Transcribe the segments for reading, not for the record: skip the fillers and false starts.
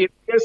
APS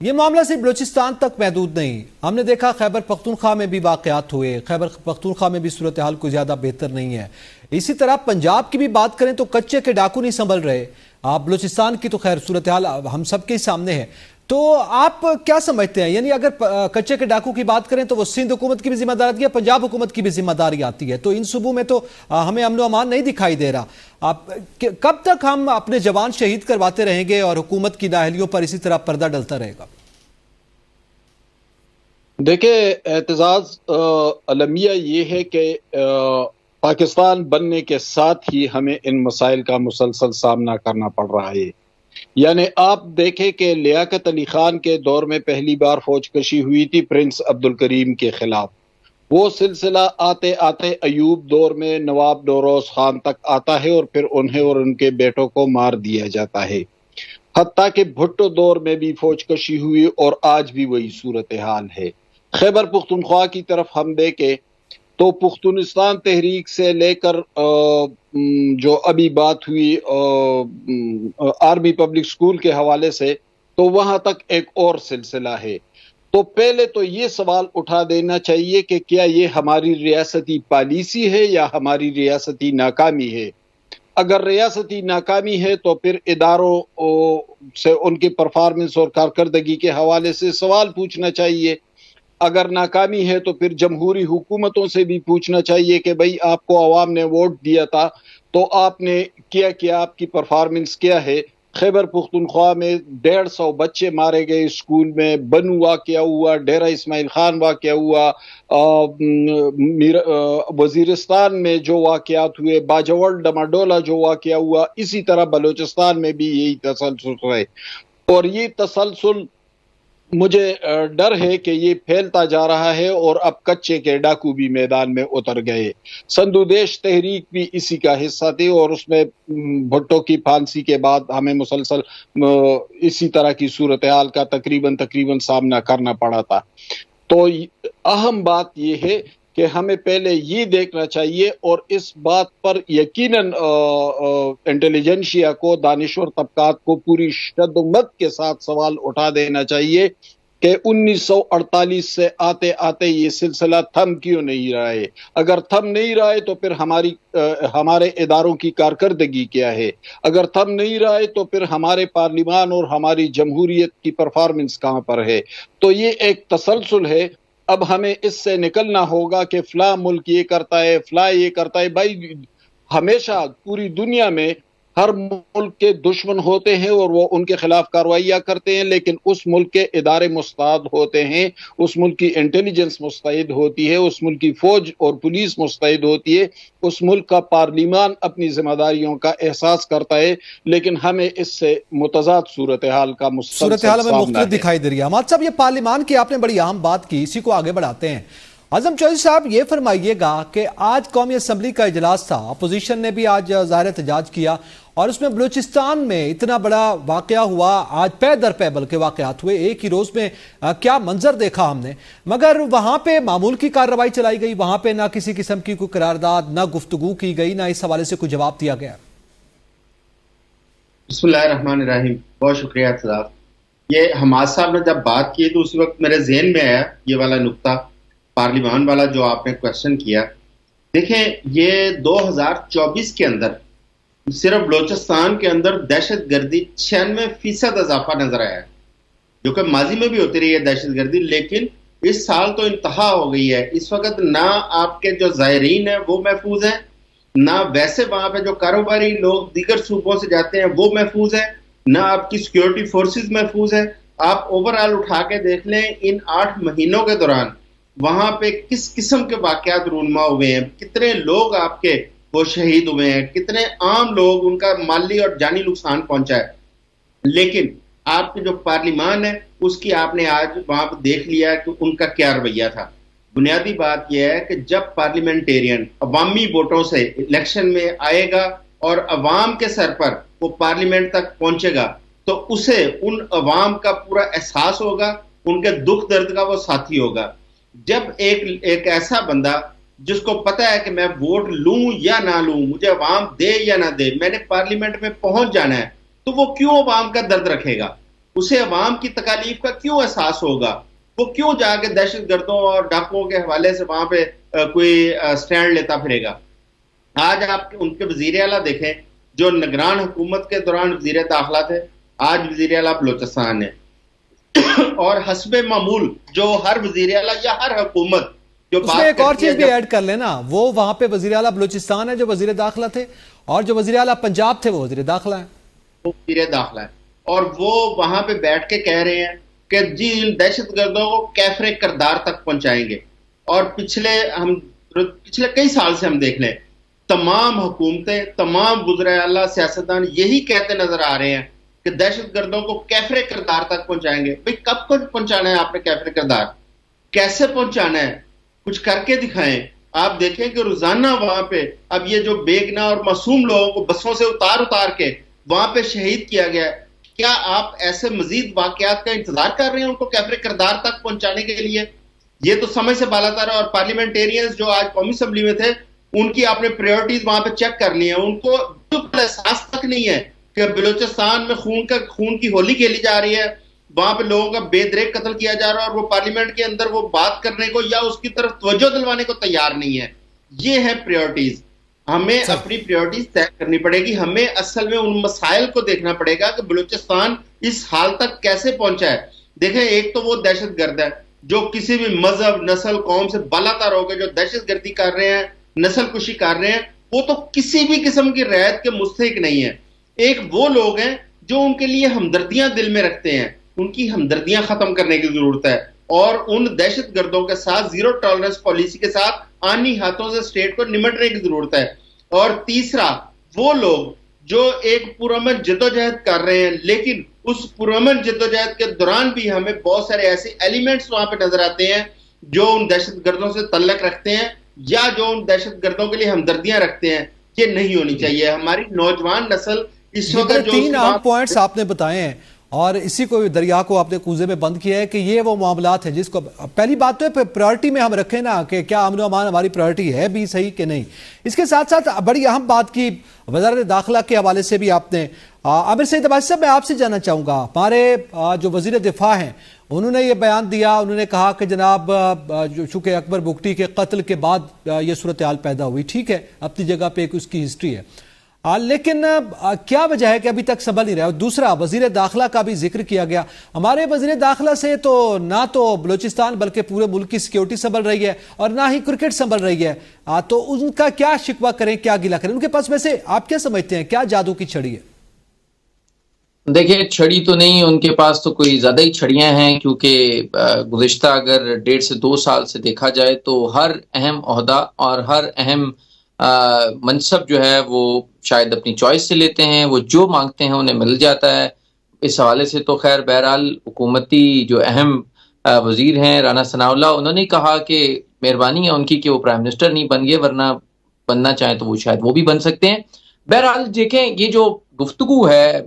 یہ معاملہ صرف بلوچستان تک محدود نہیں. ہم نے دیکھا خیبر پختونخوا میں بھی واقعات ہوئے. خیبر پختونخوا میں بھی صورتحال کوئی زیادہ بہتر نہیں ہے. اسی طرح پنجاب کی بھی بات کریں تو کچے کے ڈاکو نہیں سنبھل رہے. بلوچستان کی تو خیر صورتحال ہم سب کے سامنے ہے. تو آپ کیا سمجھتے ہیں, یعنی اگر کچے کے ڈاکو کی بات کریں تو وہ سندھ حکومت کی بھی ذمہ داری ہے, پنجاب حکومت کی بھی ذمہ داری آتی ہے, تو ان صوبوں میں تو ہمیں امن و امان نہیں دکھائی دے رہا. آپ کب تک ہم اپنے جوان شہید کرواتے رہیں گے اور حکومت کی نااہلیوں پر اسی طرح پردہ ڈلتا رہے گا؟ دیکھیں, اعتزاز المیہ یہ ہے کہ پاکستان بننے کے ساتھ ہی ہمیں ان مسائل کا مسلسل سامنا کرنا پڑ رہا ہے. یعنی آپ دیکھیں کہ لیاقت علی خان کے دور میں پہلی بار فوج کشی ہوئی تھی پرنس عبدالکریم کے خلاف. وہ سلسلہ آتے آتے ایوب دور میں نواب نوروز خان تک آتا ہے اور پھر انہیں اور ان کے بیٹوں کو مار دیا جاتا ہے. حتیٰ کہ بھٹو دور میں بھی فوج کشی ہوئی اور آج بھی وہی صورتحال ہے. خیبر پختونخوا کی طرف ہم دیکھیں تو پختونستان تحریک سے لے کر جو ابھی بات ہوئی آرمی پبلک سکول کے حوالے سے, تو وہاں تک ایک اور سلسلہ ہے. تو پہلے تو یہ سوال اٹھا دینا چاہیے کہ کیا یہ ہماری ریاستی پالیسی ہے یا ہماری ریاستی ناکامی ہے. اگر ریاستی ناکامی ہے تو پھر اداروں سے ان کی پرفارمنس اور کارکردگی کے حوالے سے سوال پوچھنا چاہیے. اگر ناکامی ہے تو پھر جمہوری حکومتوں سے بھی پوچھنا چاہیے کہ بھئی آپ کو عوام نے ووٹ دیا تھا تو آپ نے کیا آپ کی پرفارمنس کیا ہے. خیبر پختونخوا میں 150 بچے مارے گئے اسکول میں, بنو واقعہ ہوا, ڈیرہ اسماعیل خان واقعہ ہوا, وزیرستان میں جو واقعات ہوئے, باجوڑ ڈماڈولا جو واقعہ ہوا, اسی طرح بلوچستان میں بھی یہی تسلسل ہے. اور یہ تسلسل مجھے ڈر ہے کہ یہ پھیلتا جا رہا ہے اور اب کچے کے ڈاکو بھی میدان میں اتر گئے. سندودیش تحریک بھی اسی کا حصہ تھی اور اس میں بھٹو کی پھانسی کے بعد ہمیں مسلسل اسی طرح کی صورتحال کا تقریباً سامنا کرنا پڑا تھا. تو اہم بات یہ ہے کہ ہمیں پہلے یہ دیکھنا چاہیے اور اس بات پر یقیناً انٹیلیجنشیا کو, دانشور طبقات کو پوری شدت کے ساتھ سوال اٹھا دینا چاہیے کہ 1948 سے آتے آتے یہ سلسلہ تھم کیوں نہیں رہا ہے. اگر تھم نہیں رہا ہے تو پھر ہمارے اداروں کی کارکردگی کیا ہے. اگر تھم نہیں رہا ہے تو پھر ہمارے پارلیمان اور ہماری جمہوریت کی پرفارمنس کہاں پر ہے. تو یہ ایک تسلسل ہے. اب ہمیں اس سے نکلنا ہوگا کہ فلاں ملک یہ کرتا ہے, فلاں یہ کرتا ہے. بھائی ہمیشہ پوری دنیا میں ہر ملک کے دشمن ہوتے ہیں اور وہ ان کے خلاف کارروائیاں کرتے ہیں, لیکن اس ملک کے ادارے مستعد ہوتے ہیں, اس ملک کی انٹیلیجنس مستعد ہوتی ہے, اس ملک کی فوج اور پولیس مستعد ہوتی ہے, اس ملک کا پارلیمان اپنی ذمہ داریوں کا احساس کرتا ہے. لیکن ہمیں اس سے متضاد صورتحال کا صورتحال ہمیں مختلف دکھائی دے رہی ہے. حماد صاحب, یہ پارلیمان کی آپ نے بڑی اہم بات کی, اسی کو آگے بڑھاتے ہیں. اعظم چودھری صاحب, یہ فرمائیے گا کہ آج قومی اسمبلی کا اجلاس تھا, اپوزیشن نے بھی آج ظاہر احتجاج کیا اور اس میں بلوچستان میں اتنا بڑا واقعہ ہوا, آج پے در پے بلکہ واقعات ہوئے, ایک ہی روز میں کیا منظر دیکھا ہم نے. مگر وہاں پہ معمول کی کارروائی چلائی گئی, وہاں پہ نہ کسی قسم کی کوئی قرارداد, نہ گفتگو کی گئی, نہ اس حوالے سے کوئی جواب دیا گیا. بسم اللہ الرحمن الرحیم. بہت شکریہ صاحب. یہ حماد صاحب نے جب بات کی تو اسی وقت میرے ذہن میں آیا یہ والا نقطہ, پارلیمان والا جو آپ نے کویسچن کیا. دیکھیں, یہ 2024 کے اندر صرف بلوچستان کے اندر دہشت گردی 96% اضافہ نظر آیا ہے, جو کہ ماضی میں بھی ہوتی رہی ہے دہشت گردی, لیکن اس سال تو انتہا ہو گئی ہے. اس وقت نہ آپ کے جو زائرین ہیں وہ محفوظ ہیں, نہ ویسے وہاں پہ جو کاروباری لوگ دیگر صوبوں سے جاتے ہیں وہ محفوظ ہیں, نہ آپ کی سیکیورٹی فورسز محفوظ ہیں. آپ اوورآل اٹھا کے دیکھ لیں ان 8 مہینوں کے دوران وہاں پہ کس قسم کے واقعات رونما ہوئے ہیں, کتنے لوگ آپ کے وہ شہید ہوئے ہیں, کتنے عام لوگ ان کا مالی اور جانی نقصان پہنچا ہے. لیکن آپ کے جو پارلیمان ہے اس کی آپ نے آج وہاں پہ دیکھ لیا کہ ان کا کیا رویہ تھا. بنیادی بات یہ ہے کہ جب پارلیمنٹیرین عوامی ووٹوں سے الیکشن میں آئے گا اور عوام کے سر پر وہ پارلیمنٹ تک پہنچے گا تو اسے ان عوام کا پورا احساس ہوگا, ان کے دکھ درد کا وہ ساتھی ہوگا. جب ایک ایسا بندہ جس کو پتا ہے کہ میں ووٹ لوں یا نہ لوں, مجھے عوام دے یا نہ دے, میں نے پارلیمنٹ میں پہنچ جانا ہے, تو وہ کیوں عوام کا درد رکھے گا. اسے عوام کی تکالیف کا کیوں احساس ہوگا؟ وہ کیوں جا کے دہشت گردوں اور ڈاکوؤں کے حوالے سے وہاں پہ کوئی سٹینڈ لیتا پھرے گا؟ آج آپ ان کے وزیر اعلیٰ دیکھیں جو نگران حکومت کے دوران وزیر داخلہ تھے، آج وزیر اعلیٰ بلوچستان ہے. اور حسب معمول جو ہر وزیر اعلیٰ یا ہر حکومت جو اس میں ایک اور چیز بھی ایڈ کر لینا، وہ وہاں پہ وزیر اعلیٰ بلوچستان ہے جو وزیر داخلہ تھے، اور جو وزیر اعلیٰ پنجاب تھے وہ وزیر داخلہ ہیں. وزیر داخلہ ہے، اور وہ وہاں پہ بیٹھ کے کہہ رہے ہیں کہ جی ان دہشت گردوں کو کیفر کردار تک پہنچائیں گے. اور پچھلے کئی سال سے ہم دیکھ لیں تمام حکومتیں، تمام وزراء اعلیٰ، سیاستدان یہی کہتے نظر آ رہے ہیں کہ دہشت گردوں کو کیفر کردار تک پہنچائیں گے. بھئی کب کو پہنچانا ہے آپ نے کیفر کردار؟ کیسے پہنچانا ہے؟ کچھ کر کے دکھائیں. آپ دیکھیں کہ روزانہ وہاں پہ اب یہ جو بے گناہ اور معصوم لوگوں کو بسوں سے اتار کے وہاں پہ شہید کیا گیا ہے، کیا آپ ایسے مزید واقعات کا انتظار کر رہے ہیں ان کو کیفر کردار تک پہنچانے کے لیے؟ یہ تو سمجھ سے بالا تر ہے. اور پارلیمنٹیرینز جو آج قومی اسمبلی میں تھے ان کی آپ نے پریورٹیز وہاں پہ چیک کر لی ہیں. ان کو احساس تک نہیں ہے کہ بلوچستان میں خون کی ہولی کھیلی جا رہی ہے، وہاں پہ لوگوں کا بے دریک قتل کیا جا رہا ہے، اور وہ پارلیمنٹ کے اندر وہ بات کرنے کو یا اس کی طرف توجہ دلوانے کو تیار نہیں ہے. یہ ہے پریورٹیز. ہمیں اپنی پریورٹیز طے کرنی پڑے گی. ہمیں اصل میں ان مسائل کو دیکھنا پڑے گا کہ بلوچستان اس حال تک کیسے پہنچا ہے. دیکھیں ایک تو وہ دہشت گرد ہے جو کسی بھی مذہب، نسل، قوم سے بالاتر ہو کے جو دہشت گردی کر رہے ہیں، نسل کشی کر رہے ہیں، وہ تو کسی بھی قسم کی رعایت کے مستحق نہیں ہے. ایک وہ لوگ ہیں جو ان کے لیے ہمدردیاں دل میں رکھتے ہیں. ان کی ہمدردیاں ختم کرنے کی ضرورت ہے، اور ان دہشت گردوں کے ساتھ زیرو ٹالرنس پالیسی کے ساتھ آنی ہاتھوں سے اسٹیٹ کو نمٹنے کی ضرورت ہے. اور تیسرا وہ لوگ جو ایک پرامن جدوجہد کر رہے ہیں، لیکن اس پرامن جدوجہد کے دوران بھی ہمیں بہت سارے ایسے ایلیمنٹس وہاں پہ نظر آتے ہیں جو ان دہشت گردوں سے تعلق رکھتے ہیں یا جو ان دہشت گردوں کے لیے ہمدردیاں رکھتے ہیں. یہ نہیں ہونی چاہیے. ہماری نوجوان نسل اس وقت جو 3 اہم پوائنٹس آپ نے بتائے ہیں، اور اسی کو دریا کو آپ نے کوزے میں بند کیا ہے کہ یہ وہ معاملات ہیں جس کو پہلی بات تو ہے پرائرٹی میں ہم رکھیں نا کہ کیا امن و امان ہماری پرائرٹی ہے بھی صحیح کہ نہیں. اس کے ساتھ ساتھ بڑی اہم بات کی وزارت داخلہ کے حوالے سے بھی آپ نے. عامر سعید عباسی صاحب، میں آپ سے جاننا چاہوں گا، ہمارے جو وزیر دفاع ہیں انہوں نے یہ بیان دیا، انہوں نے کہا کہ جناب چونکہ اکبر بگٹی کے قتل کے بعد یہ صورتحال پیدا ہوئی، ٹھیک ہے اپنی جگہ پہ ایک اس کی ہسٹری ہے، لیکن کیا وجہ ہے کہ ابھی تک سنبھل نہیں رہا؟ دوسرا وزیر داخلہ کا بھی ذکر کیا گیا. ہمارے وزیر داخلہ سے تو نہ تو بلوچستان بلکہ پورے ملک کی سیکیورٹی سنبھل رہی ہے اور نہ ہی کرکٹ سنبھل رہی ہے، تو ان کا کیا شکوہ کریں، کیا گلہ کریں؟ ان کے پاس ویسے آپ کیا سمجھتے ہیں، کیا جادو کی چھڑی ہے؟ دیکھیں چھڑی تو نہیں، ان کے پاس تو کوئی زیادہ ہی چھڑیاں ہیں، کیونکہ گزشتہ اگر 1.5 سے 2 سال سے دیکھا جائے تو ہر اہم عہدہ اور ہر اہم منصب جو ہے وہ شاید اپنی چوائس سے لیتے ہیں، وہ جو مانگتے ہیں انہیں مل جاتا ہے. اس حوالے سے تو خیر بہرحال حکومتی جو اہم وزیر ہیں رانا ثناء اللہ، انہوں نے کہا کہ مہربانی ہے ان کی کہ وہ پرائم منسٹر نہیں بن گئے، ورنہ بننا چاہیں تو وہ شاید وہ بھی بن سکتے ہیں. بہرحال دیکھیں یہ جو گفتگو ہے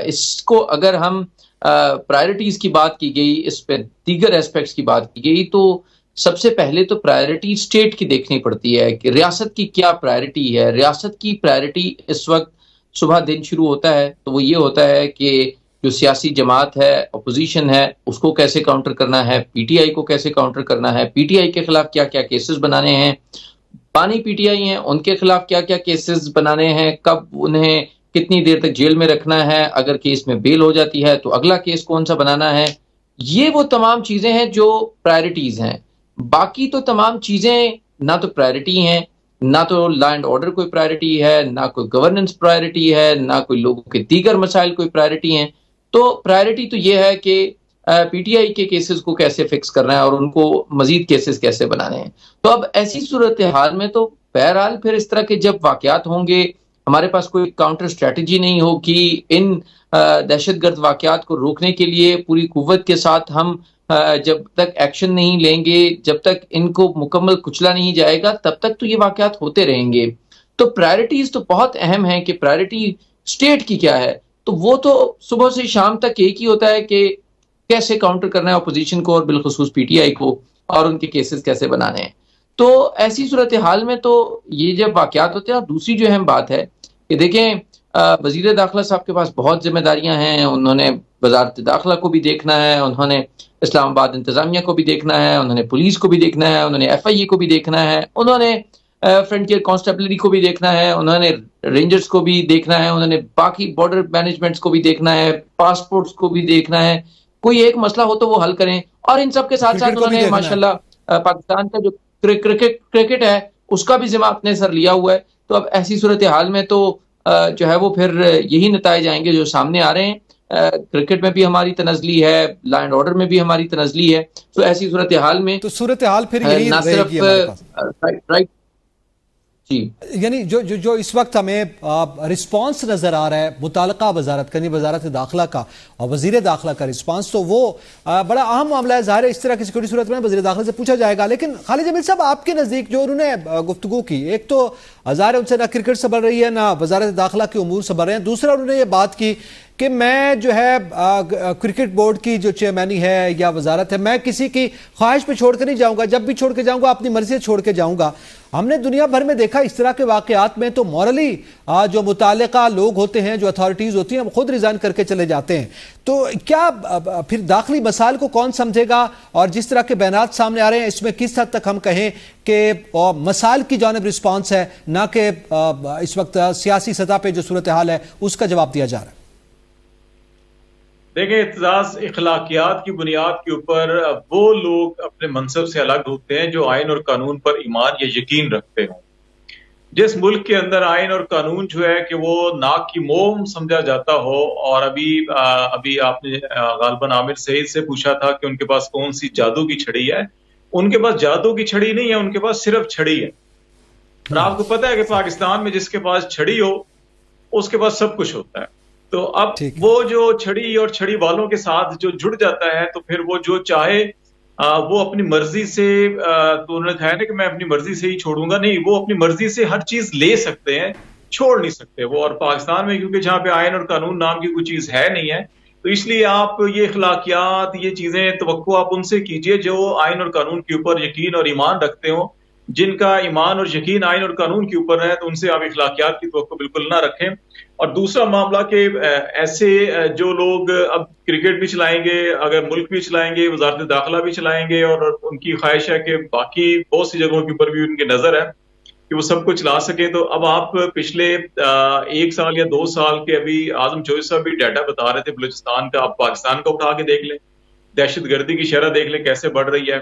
اس کو اگر ہم پرائرٹیز کی بات کی گئی، اس پہ دیگر ایسپیکٹس کی بات کی گئی، تو سب سے پہلے تو پرائرٹی اسٹیٹ کی دیکھنی پڑتی ہے کہ ریاست کی کیا پرائرٹی ہے. ریاست کی پرائرٹی اس وقت صبح دن شروع ہوتا ہے تو وہ یہ ہوتا ہے کہ جو سیاسی جماعت ہے، اپوزیشن ہے، اس کو کیسے کاؤنٹر کرنا ہے، پی ٹی آئی کو کیسے کاؤنٹر کرنا ہے، پی ٹی آئی کے خلاف کیا کیا کیسز بنانے ہیں، پانی پی ٹی آئی ہیں ان کے خلاف کیا کیا کیسز بنانے ہیں، کب انہیں کتنی دیر تک جیل میں رکھنا ہے، اگر کیس میں بیل ہو جاتی ہے تو اگلا کیس کون سا بنانا ہے. یہ وہ تمام چیزیں ہیں جو پرائرٹیز ہیں. باقی تو تمام چیزیں نہ تو پرائرٹی ہیں، نہ تو لا اینڈ آرڈر کوئی پرائرٹی ہے، نہ کوئی گورننس پرائرٹی ہے، نہ کوئی لوگوں کے دیگر مسائل کوئی پرائرٹی ہیں. تو پرائرٹی تو یہ ہے کہ پی ٹی آئی کے کیسز کو کیسے فکس کرنا ہے اور ان کو مزید کیسز کیسے بنانے ہیں. تو اب ایسی صورتحال میں تو بہرحال پھر اس طرح کے جب واقعات ہوں گے، ہمارے پاس کوئی کاؤنٹر اسٹریٹجی نہیں ہوگی، ان دہشت گرد واقعات کو روکنے کے لیے پوری قوت کے ساتھ ہم جب تک ایکشن نہیں لیں گے، جب تک ان کو مکمل کچلا نہیں جائے گا، تب تک تو یہ واقعات ہوتے رہیں گے. تو پرائرٹیز تو بہت اہم ہیں کہ پرائرٹی اسٹیٹ کی کیا ہے. تو وہ تو صبح سے شام تک ایک ہی ہوتا ہے کہ کیسے کاؤنٹر کرنا ہے اپوزیشن کو اور بالخصوص پی ٹی آئی کو، اور ان کے کیسز کیسے بنانے ہیں. تو ایسی صورتحال میں تو یہ جب واقعات ہوتے ہیں. اور دوسری جو اہم بات ہے کہ دیکھیں وزیر داخلہ صاحب کے پاس بہت ذمہ داریاں ہیں. انہوں نے وزارت داخلہ کو بھی دیکھنا ہے, انہوں نے اسلام آباد انتظامیہ کو بھی دیکھنا ہے, انہوں نے پولیس کو بھی دیکھنا ہے, انہوں نے FIA کو بھی دیکھنا ہے, انہوں نے فرنٹیئر کانسٹیبلری کو بھی دیکھنا ہے, انہوں نے رینجرز کو بھی دیکھنا ہے, انہوں نے باقی بارڈر مینجمنٹس کو بھی دیکھنا ہے, پاسپورٹس کو بھی دیکھنا ہے. کوئی ایک مسئلہ ہو تو وہ حل کریں. اور ان سب کے ساتھ ساتھ انہوں نے ماشاءاللہ پاکستان کا جو کرکٹ ہے اس کا بھی ذمہ اپنے سر لیا ہوا ہے. تو اب ایسی صورتحال میں تو جو ہے وہ پھر یہی نتائج آئیں گے جو سامنے آ رہے ہیں. کرکٹ میں بھی ہماری تنزلی ہے, لا اینڈ آرڈر میں بھی ہماری تنزلی ہے. تو ایسی صورتحال میں تو صورتحال پھر یہی نہ رہے گی ہمارے پاس. رائٹ جی, یعنی جو اس وقت ہمیں رسپانس نظر آ رہا ہے متعلقہ وزارت کا, وزارت داخلہ کا اور وزیر داخلہ کا رسپانس, تو وہ بڑا اہم معاملہ ہے. ظاہر ہے اس طرح کی سیکورٹی صورت میں وزیر داخلہ سے پوچھا جائے گا. لیکن خالد جمیل صاحب, آپ کے نزدیک جو انہوں نے گفتگو کی, ایک تو ظاہر ہے ان سے نہ کرکٹ سنبھل رہی ہے نہ وزارت داخلہ کے امور سنبھل رہے ہیں. دوسرا انہوں نے یہ بات کی کہ میں جو ہے کرکٹ بورڈ کی جو چیئرمینی ہے یا وزارت ہے, میں کسی کی خواہش پہ چھوڑ کے نہیں جاؤں گا, جب بھی چھوڑ کے جاؤں گا اپنی مرضی سے چھوڑ کے جاؤں گا. ہم نے دنیا بھر میں دیکھا اس طرح کے واقعات میں تو مورلی جو متعلقہ لوگ ہوتے ہیں, جو اتھارٹیز ہوتی ہیں, وہ خود ریزائن کر کے چلے جاتے ہیں. تو کیا پھر داخلی مسائل کو کون سمجھے گا؟ اور جس طرح کے بیانات سامنے آ رہے ہیں اس میں کس حد تک ہم کہیں کہ مسائل کی جانب رسپانس ہے, نہ کہ اس وقت سیاسی سطح پہ جو صورتحال ہے اس کا جواب دیا جا رہا ہے؟ دیکھیں, اعتزاز, اخلاقیات کی بنیاد کے اوپر وہ لوگ اپنے منصب سے الگ ہوتے ہیں جو آئین اور قانون پر ایمان یا یقین رکھتے ہوں. جس ملک کے اندر آئین اور قانون جو ہے کہ وہ ناک کی موم سمجھا جاتا ہو, اور ابھی آپ نے غالباً عامر سعید سے پوچھا تھا کہ ان کے پاس کون سی جادو کی چھڑی ہے. ان کے پاس جادو کی چھڑی نہیں ہے, ان کے پاس صرف چھڑی ہے. اور آپ کو پتہ ہے کہ پاکستان میں جس کے پاس چھڑی ہو اس کے پاس سب کچھ ہوتا ہے. تو اب وہ جو چھڑی اور چھڑی والوں کے ساتھ جو جڑ جاتا ہے تو پھر وہ جو چاہے وہ اپنی مرضی سے, تو انہوں نے کہا نا کہ میں اپنی مرضی سے ہی چھوڑوں گا, نہیں, وہ اپنی مرضی سے ہر چیز لے سکتے ہیں, چھوڑ نہیں سکتے وہ. اور پاکستان میں کیونکہ جہاں پہ آئین اور قانون نام کی کوئی چیز ہے نہیں ہے, تو اس لیے آپ یہ اخلاقیات, یہ چیزیں توقع آپ ان سے کیجئے جو آئین اور قانون کے اوپر یقین اور ایمان رکھتے ہوں. جن کا ایمان اور یقین آئین اور قانون کے اوپر ہے تو ان سے آپ اخلاقیات کی توقع بالکل نہ رکھیں. اور دوسرا معاملہ کہ ایسے جو لوگ اب کرکٹ بھی چلائیں گے, اگر ملک بھی چلائیں گے, وزارت داخلہ بھی چلائیں گے, اور ان کی خواہش ہے کہ باقی بہت سی جگہوں کے اوپر بھی ان کی نظر ہے کہ وہ سب کو چلا سکیں. تو اب آپ پچھلے 1 سال یا 2 سال کے, ابھی اعظم چوہدری صاحب بھی ڈیٹا بتا رہے تھے بلوچستان کا, آپ پاکستان کا اٹھا کے دیکھ لیں, دہشت گردی کی شرح دیکھ لیں کیسے بڑھ رہی ہے.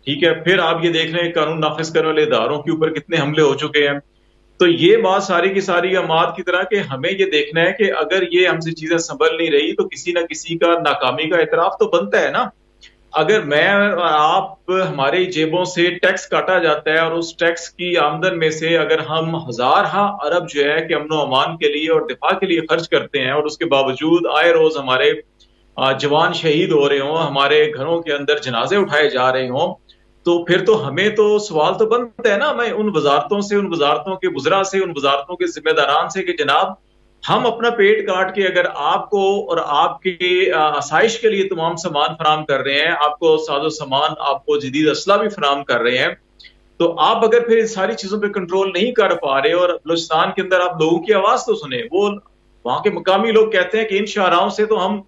ٹھیک ہے, پھر آپ یہ دیکھ لیں قانون نافذ کرنے والے اداروں کے اوپر کتنے حملے ہو چکے ہیں. تو یہ بات ساری کی ساری اماد کی طرح کہ ہمیں یہ دیکھنا ہے کہ اگر یہ ہم سے چیزیں سنبھل نہیں رہی تو کسی نہ کسی کا ناکامی کا اعتراف تو بنتا ہے نا. اگر میں اور آپ, ہماری جیبوں سے ٹیکس کاٹا جاتا ہے, اور اس ٹیکس کی آمدن میں سے اگر ہم ہزارہ ارب جو ہے کہ امن و امان کے لیے اور دفاع کے لیے خرچ کرتے ہیں, اور اس کے باوجود آئے روز ہمارے جوان شہید ہو رہے ہوں, ہمارے گھروں کے اندر جنازے اٹھائے جا رہے ہوں, تو پھر تو ہمیں تو سوال تو بنتا ہے نا, میں ان وزارتوں سے, ان وزارتوں کے وزراء سے, ان وزارتوں کے ذمہ داران سے کہ جناب ہم اپنا پیٹ کاٹ کے اگر آپ کو اور آپ کے آسائش کے لیے تمام سامان فراہم کر رہے ہیں, آپ کو ساز و سامان, آپ کو جدید اسلحہ بھی فراہم کر رہے ہیں, تو آپ اگر پھر اس ساری چیزوں پہ کنٹرول نہیں کر پا رہے, اور بلوچستان کے اندر آپ لوگوں کی آواز تو سنیں. وہ وہاں کے مقامی لوگ کہتے ہیں کہ ان شاہراہوں سے تو ہم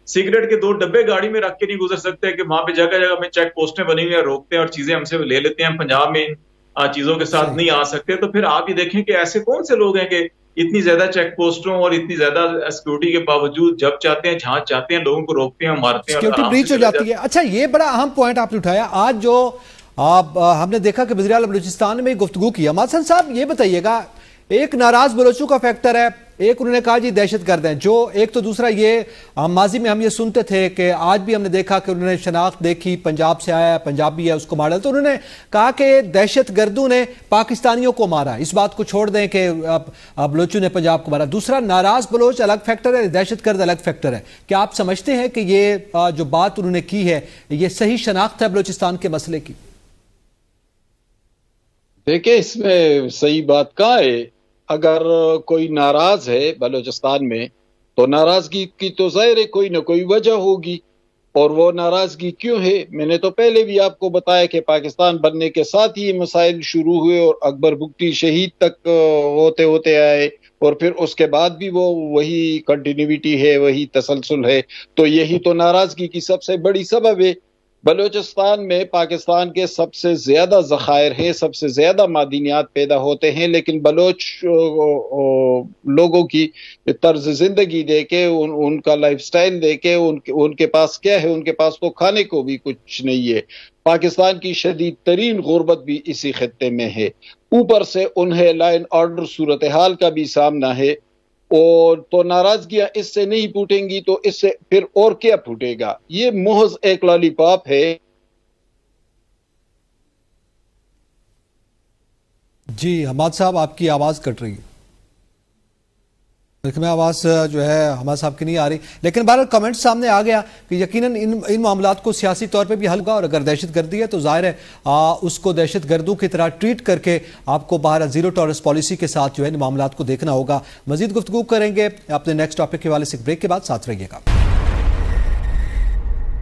سگریٹ کے 2 ڈبے گاڑی میں رکھ کے نہیں گزر سکتے, کہ وہاں پہ جگہ جگہ میں چیک پوسٹیں بنی ہوئی ہیں, روکتے ہیں اور چیزیں ہم سے لے لیتے ہیں, پنجاب میں چیزوں کے ساتھ نہیں آ سکتے. تو پھر آپ یہ دیکھیں کہ ایسے کون سے لوگ ہیں کہ اتنی زیادہ چیک پوسٹوں اور اتنی زیادہ سیکورٹی کے باوجود جب چاہتے ہیں جہاں چاہتے ہیں لوگوں کو روکتے ہیں, مارتے ہیں, سیکورٹی بریچ ہو جاتی ہے. اچھا, یہ بڑا اہم پوائنٹ آپ نے اٹھایا. آج جو ہم نے دیکھا کہ وزیر اعلیٰ بلوچستان میں گفتگو کی, ماسن صاحب یہ بتائیے گا, ایک ناراض بلوچوں کا فیکٹر ہے, ایک انہوں نے کہا جی دہشت گرد ہیں جو, ایک تو دوسرا یہ ماضی میں ہم یہ سنتے تھے کہ آج بھی ہم نے دیکھا کہ انہوں نے شناخت دیکھی, پنجاب سے آیا ہے, پنجابی ہے, اس کو ماڈل, تو انہوں نے کہا کہ دہشت گردوں نے پاکستانیوں کو مارا. اس بات کو چھوڑ دیں کہ بلوچوں نے پنجاب کو مارا. دوسرا, ناراض بلوچ الگ فیکٹر ہے, دہشت گرد الگ فیکٹر ہے. کیا آپ سمجھتے ہیں کہ یہ جو بات انہوں نے کی ہے یہ صحیح شناخت ہے بلوچستان کے مسئلے کی؟ دیکھیں, اس میں صحیح بات کہاں ہے. اگر کوئی ناراض ہے بلوچستان میں تو ناراضگی کی تو ظاہر ہے کوئی نہ کوئی وجہ ہوگی, اور وہ ناراضگی کیوں ہے میں نے تو پہلے بھی آپ کو بتایا کہ پاکستان بننے کے ساتھ ہی یہ مسائل شروع ہوئے اور اکبر بگٹی شہید تک ہوتے ہوتے آئے, اور پھر اس کے بعد بھی وہ وہی کنٹینیوٹی ہے، وہی تسلسل ہے، تو یہی تو ناراضگی کی سب سے بڑی سبب ہے۔ بلوچستان میں پاکستان کے سب سے زیادہ ذخائر ہیں، سب سے زیادہ معدنیات پیدا ہوتے ہیں، لیکن بلوچ لوگوں کی طرز زندگی دے کے، ان کا لائف سٹائل دے کے، ان کے پاس کیا ہے؟ ان کے پاس تو کھانے کو بھی کچھ نہیں ہے۔ پاکستان کی شدید ترین غربت بھی اسی خطے میں ہے، اوپر سے انہیں لا اینڈ آرڈر صورتحال کا بھی سامنا ہے، اور تو ناراضگیاں اس سے نہیں پھوٹیں گی تو اس سے پھر اور کیا پھوٹے گا؟ یہ محض ایک لالی پاپ ہے۔ جی حماد صاحب، آپ کی آواز کٹ رہی ہے، میں آواز جو ہے حماد صاحب کی نہیں آ رہی، لیکن بہرحال کمنٹ سامنے آ گیا کہ یقیناً ان معاملات کو سیاسی طور پہ بھی حل ہوگا، اور اگر دہشت گردی ہے تو ظاہر ہے اس کو دہشت گردوں کی طرح ٹریٹ کر کے آپ کو باہر زیرو ٹالرنس پالیسی کے ساتھ جو ہے ان معاملات کو دیکھنا ہوگا۔ مزید گفتگو کریں گے اپنے نیکسٹ ٹاپک کے حوالے سے، بریک کے بعد ساتھ رہیے گا۔